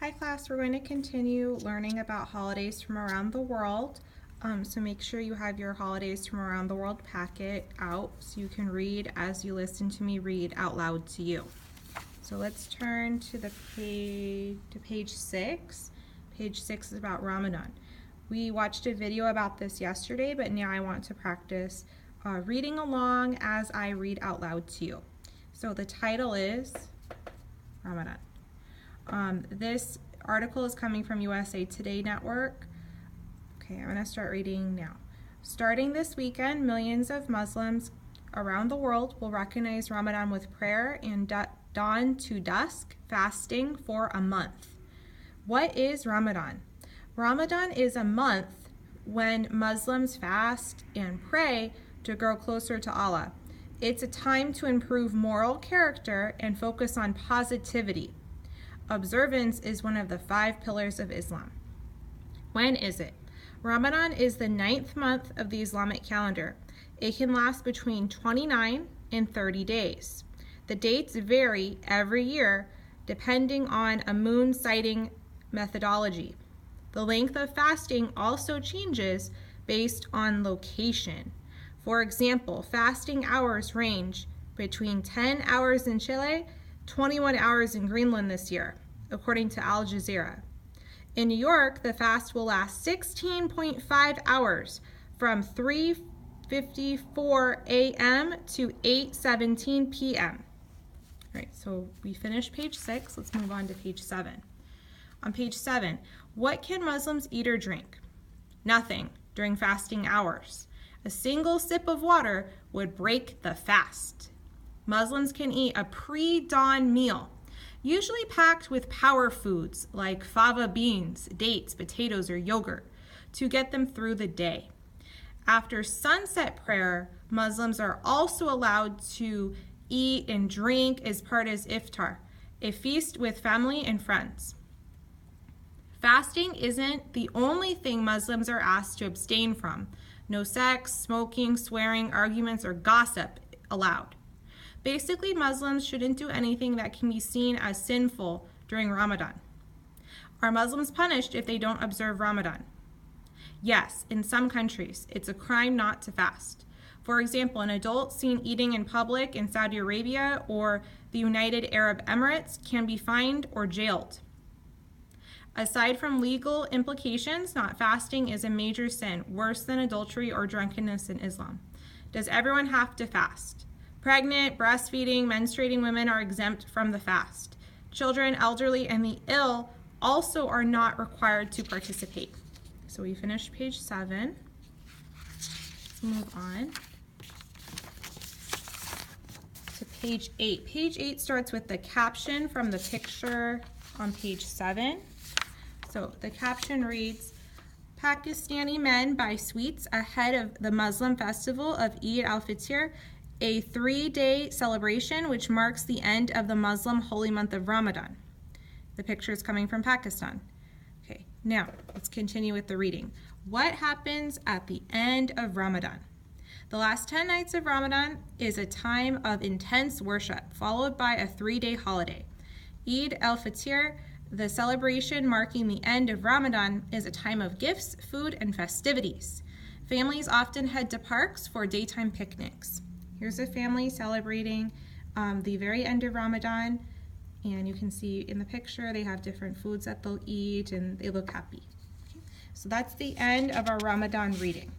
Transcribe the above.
Hi class, we're going to continue learning about holidays from around the world. So make sure you have your holidays from around the world packet out so you can read as you listen to me read out loud to you. So let's turn to page 6. Page 6 is about Ramadan. We watched a video about this yesterday, but now I want to practice reading along as I read out loud to you. So the title is Ramadan. This article is coming from USA Today Network. Okay, I'm going to start reading now. Starting this weekend, millions of Muslims around the world will recognize Ramadan with prayer and dawn to dusk fasting for a month. What is Ramadan? Ramadan is a month when Muslims fast and pray to grow closer to Allah. It's a time to improve moral character and focus on positivity. Observance is one of the 5 pillars of Islam. When is it? Ramadan is the 9th month of the Islamic calendar. It can last between 29 and 30 days. The dates vary every year depending on a moon sighting methodology. The length of fasting also changes based on location. For example, fasting hours range between 10 hours in Chile, 21 hours in Greenland this year, according to Al Jazeera. In New York, the fast will last 16.5 hours from 3:54 a.m. to 8:17 p.m. All right, so we finished page 6. Let's move on to page 7. On page 7, what can Muslims eat or drink? Nothing during fasting hours. A single sip of water would break the fast. Muslims can eat a pre-dawn meal, usually packed with power foods like fava beans, dates, potatoes, or yogurt to get them through the day. After sunset prayer, Muslims are also allowed to eat and drink as part of iftar, a feast with family and friends. Fasting isn't the only thing Muslims are asked to abstain from. No sex, smoking, swearing, arguments, or gossip allowed. Basically, Muslims shouldn't do anything that can be seen as sinful during Ramadan. Are Muslims punished if they don't observe Ramadan? Yes, in some countries, it's a crime not to fast. For example, an adult seen eating in public in Saudi Arabia or the United Arab Emirates can be fined or jailed. Aside from legal implications, not fasting is a major sin, worse than adultery or drunkenness in Islam. Does everyone have to fast? Pregnant, breastfeeding, menstruating women are exempt from the fast. Children, elderly, and the ill also are not required to participate. So we finished page 7. Let's move on to page 8. Page 8 starts with the caption from the picture on page 7. So the caption reads, Pakistani men buy sweets ahead of the Muslim festival of Eid al-Fitr, a 3-day celebration which marks the end of the Muslim holy month of Ramadan. The picture is coming from Pakistan. Okay, now let's continue with the reading. What happens at the end of Ramadan? The last 10 nights of Ramadan is a time of intense worship, followed by a 3-day holiday. Eid al-Fitr, the celebration marking the end of Ramadan, is a time of gifts, food, and festivities. Families often head to parks for daytime picnics. Here's a family celebrating the very end of Ramadan, and you can see in the picture they have different foods that they'll eat and they look happy. Okay. So that's the end of our Ramadan reading.